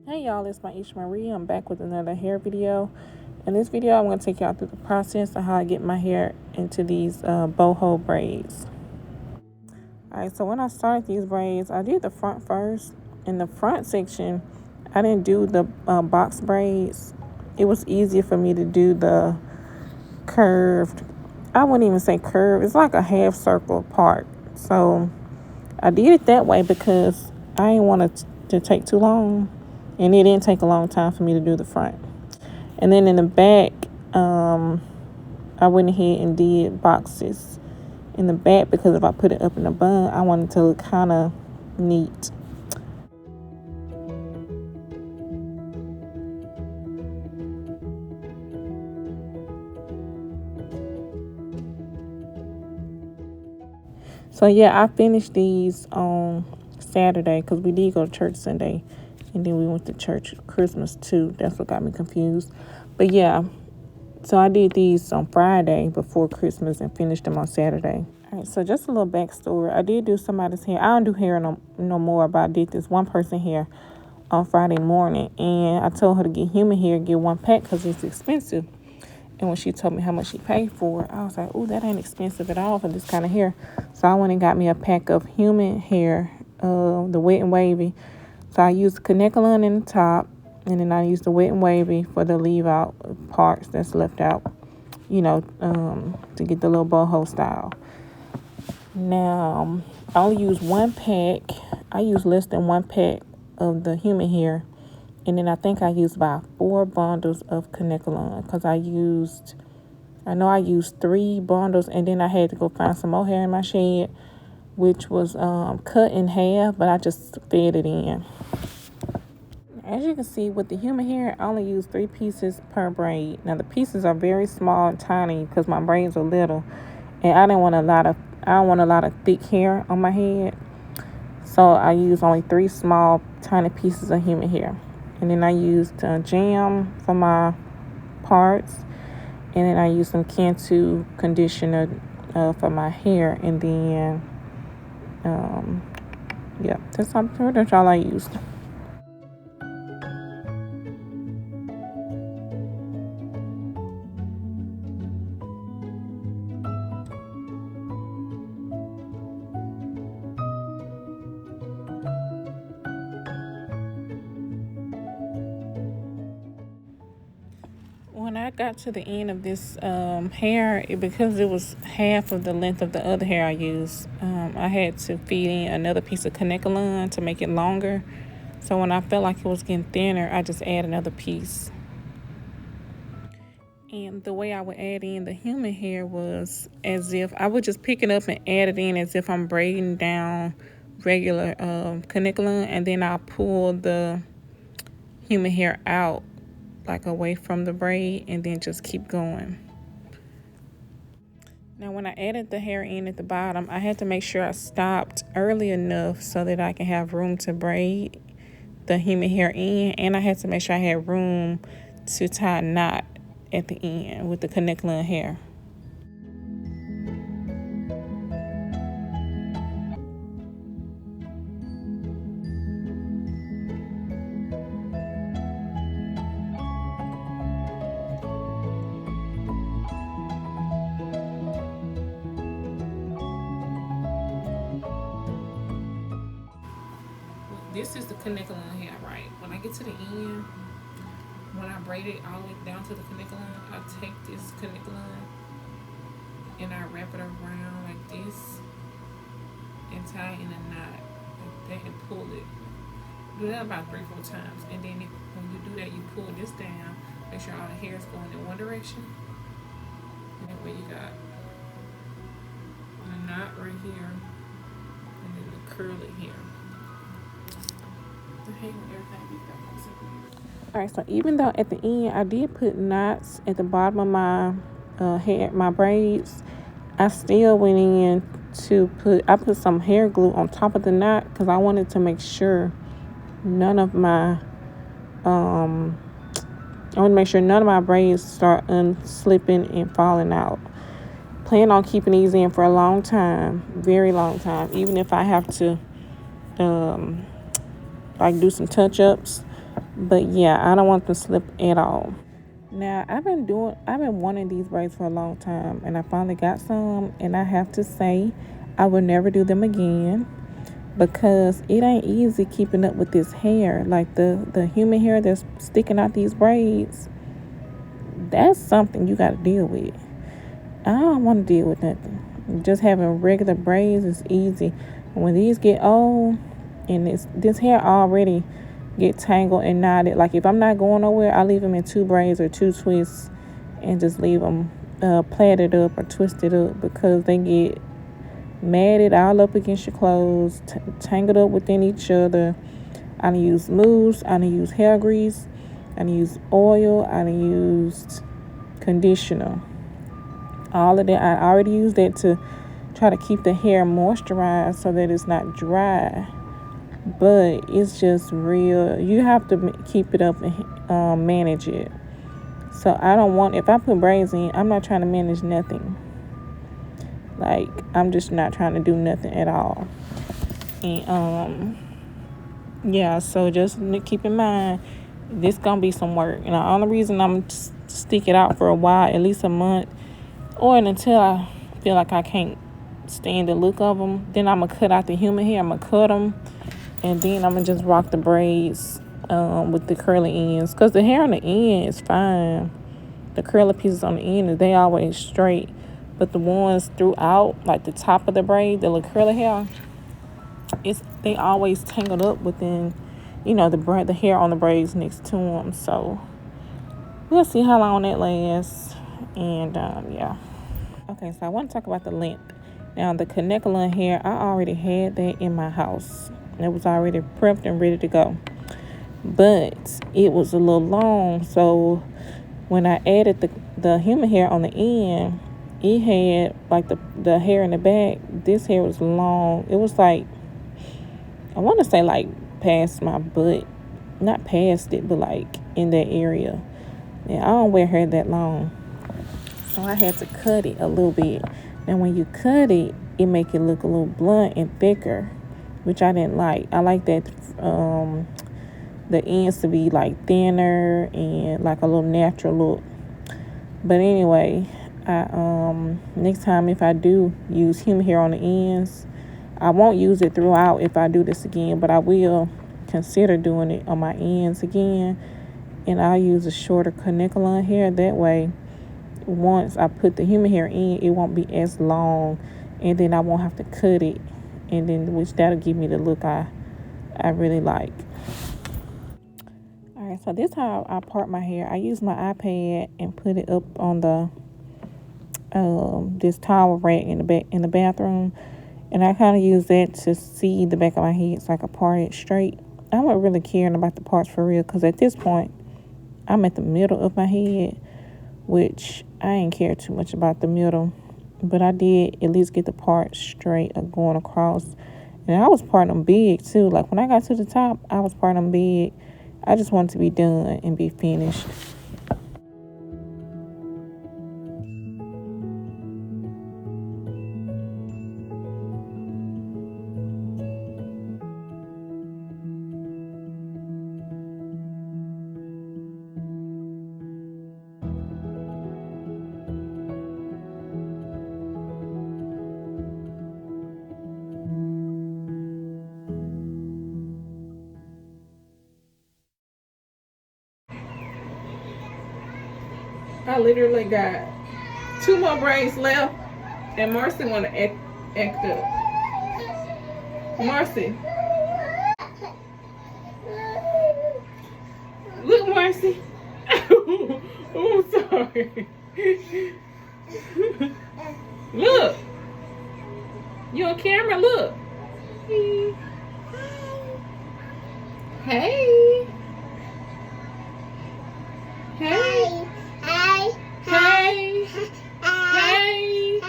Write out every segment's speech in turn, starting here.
Hey y'all, it's my Ish Marie. I'm back with another hair video. In this video, I'm going to take y'all through the process of how I get my hair into these boho braids. Alright, so when I started these braids, I did the front first. In the front section, I didn't do the box braids. It was easier for me to do the curved. I wouldn't even say curved. It's like a half circle part. So I did it that way because I didn't want it to take too long. And it didn't take a long time for me to do the front. And then in the back, I went ahead and did boxes in the back because if I put it up in the bun, I wanted to look kind of neat. So yeah, I finished these on Saturday because we did go to church Sunday. And then we went to church Christmas too. That's what got me confused. But yeah, so I did these on Friday before Christmas and finished them on Saturday. All right, so just a little backstory. I did do somebody's hair. I don't do hair no more, but I did this one person hair on Friday morning. And I told her to get human hair, get one pack because it's expensive. And when she told me how much she paid for it, I was like, oh, that ain't expensive at all for this kind of hair. So I went and got me a pack of human hair, the wet and wavy. So I used Connecticut in the top, and then I used the wet and wavy for the leave out parts that's left out, to get the little boho style. Now, I only use one pack. I use less than one pack of the human hair. And then I think I used about 4 bundles of Connecticut because I used 3 bundles, and then I had to go find some more hair in my shed, which was cut in half, but I just fed it in. As you can see, with the human hair, I only use 3 pieces per braid. Now the pieces are very small and tiny because my braids are little, and I don't want a lot of thick hair on my head. So I use only 3 small, tiny pieces of human hair, and then I used jam for my parts, and then I used some Cantu conditioner for my hair, and then that's pretty much all I used. When I got to the end of this hair, because it was half of the length of the other hair I used, I had to feed in another piece of Connecticut to make it longer. So when I felt like it was getting thinner, I just add another piece. And the way I would add in the human hair was as if I would just pick it up and add it in as if I'm braiding down regular Connecticut, and then I'll pull the human hair out like away from the braid and then just keep going. Now when I added the hair in at the bottom, I had to make sure I stopped early enough so that I can have room to braid the human hair in, and I had to make sure I had room to tie a knot at the end with the Connecticut hair. This is the Connecticut hair, right? When I get to the end, when I braid it all the way down to the Connecticut, I take this Connecticut and I wrap it around like this and tie in a knot like that and pull it. Do that about 3-4 times, and then when you do that, you pull this down. Make sure all the hair is going in one direction, and that way you got a knot right here, and then the curly hair. Alright, so even though at the end I did put knots at the bottom of my my braids, I still went in to put some hair glue on top of the knot because I wanted to make sure none of my braids start unslipping and falling out. Plan on keeping these in for a long time, very long time, even if I have to like do some touch-ups. But yeah, I don't want them to slip at all. Now I've been wanting these braids for a long time, and I finally got some, and I have to say I will never do them again because it ain't easy keeping up with this hair. Like the human hair that's sticking out these braids, that's something you got to deal with. I don't want to deal with nothing. Just having regular braids is easy. When these get old and this hair already get tangled and knotted, like if I'm not going nowhere, I leave them in two braids or two twists and just leave them plaited up or twisted up because they get matted all up against your clothes, tangled up within each other. I done used mousse, I done used hair grease, I done used oil, I done used conditioner. All of that, I already used that to try to keep the hair moisturized so that it's not dry. But it's just real. You have to keep it up and manage it. So I don't want, if I put braids in, I'm not trying to manage nothing. Like, I'm just not trying to do nothing at all. And yeah, so just keep in mind, this gonna be some work. And the only reason I'm stick it out for a while, at least a month, or until I feel like I can't stand the look of them, then I'm gonna cut out the human hair. I'm gonna cut them, and then I'm gonna just rock the braids with the curly ends, because the hair on the end is fine. The curly pieces on the end, they always straight, but the ones throughout, like the top of the braid, the little curly hair, they always tangled up within, the hair on the braids next to them. So we'll see how long that lasts. And yeah. Okay, so I want to talk about the length. Now, the Kanekalon hair, I already had that in my house. It was already prepped and ready to go. But it was a little long, so when I added the human hair on the end, it had, like, the hair in the back. This hair was long. It was like, I want to say, like, past my butt. Not past it, but, like, in that area. And I don't wear hair that long. So I had to cut it a little bit. And when you cut it, it make it look a little blunt and thicker, which I didn't like. I like that the ends to be like thinner and like a little natural look. But anyway, I next time if I do use human hair on the ends, I won't use it throughout if I do this again, but I will consider doing it on my ends again. And I'll use a shorter Kanekalon hair. That way, once I put the human hair in, it won't be as long, and then I won't have to cut it, and then which that'll give me the look I really like. All right, so this is how I part my hair. I use my iPad and put it up on the this towel rack in the bathroom, and I kind of use that to see the back of my head so I can part it straight. I'm not really caring about the parts for real, because at this point I'm at the middle of my head, which I ain't care too much about the middle, but I did at least get the part straight of going across. And I was parting them big too. Like when I got to the top, I was parting them big. I just wanted to be done and be finished. I literally got 2 more braids left, and Marcy want to act up. Marcy. Look, Marcy. Oh, sorry. Look. You on camera? Look. Hey. Hey. Hey. Hey. Hey.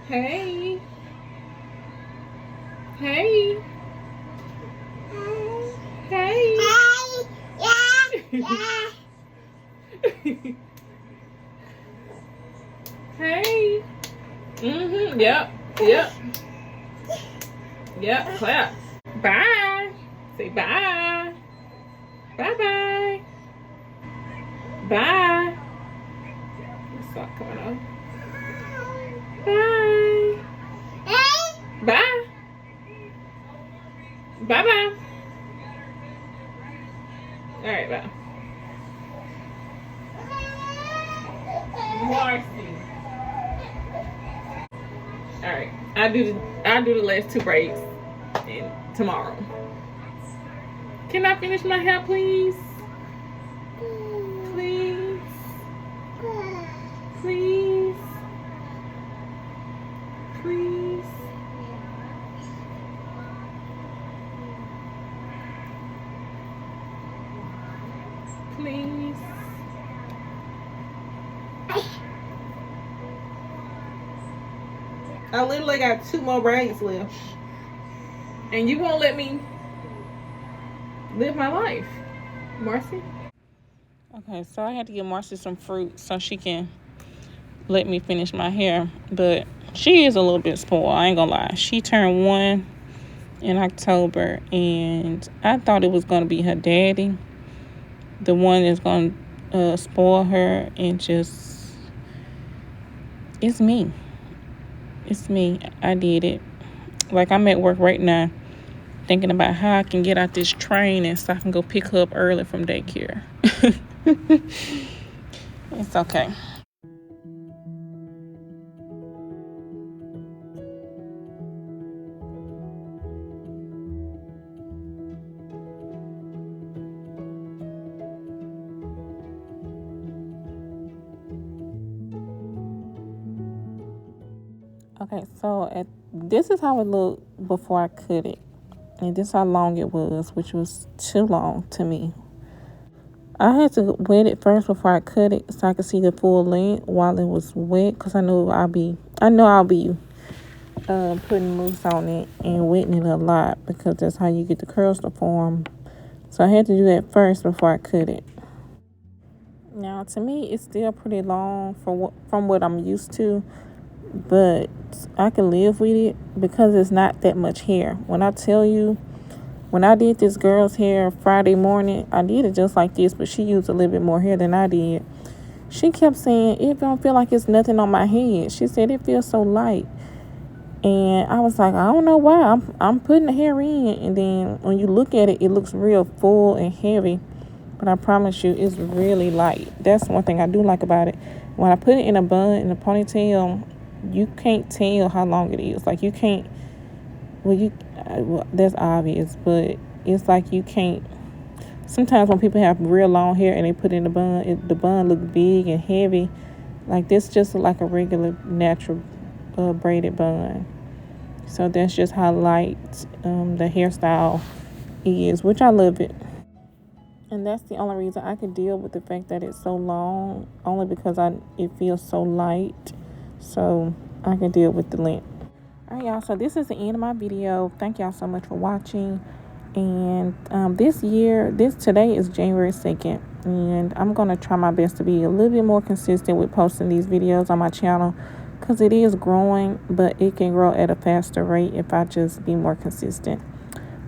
Hey. Hey. Hey. Hey. Yep. Yep. Yep. Clap. Bye. Say bye. Bye-bye. Bye. The sock coming off. Bye. Bye. Bye-bye. All right, bye. Marcy. All right, I'll do the last 2 braids and tomorrow. Can I finish my hair, please? Please. Please. Please. Please. I literally got 2 more braids left. And you won't let me live my life, Marcy. Okay, so I had to give Marcy some fruit so she can let me finish my hair. But she is a little bit spoiled, I ain't gonna lie. She turned 1 in October, and I thought it was gonna be her daddy, the one that's gonna spoil her, and just, it's me. It's me. I did it. Like, I'm at work right now thinking about how I can get out this train and so I can go pick her up early from daycare. It's okay. Okay, so this is how it looked before I cut it. And this is how long it was, which was too long to me. I had to wet it first before I cut it so I could see the full length while it was wet, because I know I'll be putting mousse on it and wetting it a lot, because that's how you get the curls to form. So I had to do that first before I cut it. Now, to me, it's still pretty long from what I'm used to, but I can live with it because it's not that much hair. When I tell you, when I did this girl's hair Friday morning, I did it just like this, but she used a little bit more hair than I did. She kept saying, it don't feel like it's nothing on my head. She said, it feels so light. And I was like, I don't know why. I'm putting the hair in, and then when you look at it, it looks real full and heavy. But I promise you, it's really light. That's one thing I do like about it. When I put it in a bun, in a ponytail, you can't tell how long it is. Like, you can't, well, that's obvious, but it's like you can't. Sometimes when people have real long hair and they put it in the bun, the bun look big and heavy. Like, this just look like a regular natural braided bun. So that's just how light the hairstyle is, which I love it. And that's the only reason I could deal with the fact that it's so long, only because it feels so light. So I can deal with the length. All right, y'all, so this is the end of my video. Thank y'all so much for watching. And today is January 2nd, and I'm going to try my best to be a little bit more consistent with posting these videos on my channel, because it is growing, but it can grow at a faster rate if I just be more consistent.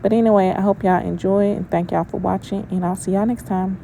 But anyway, I hope y'all enjoy it, and thank y'all for watching, and I'll see y'all next time.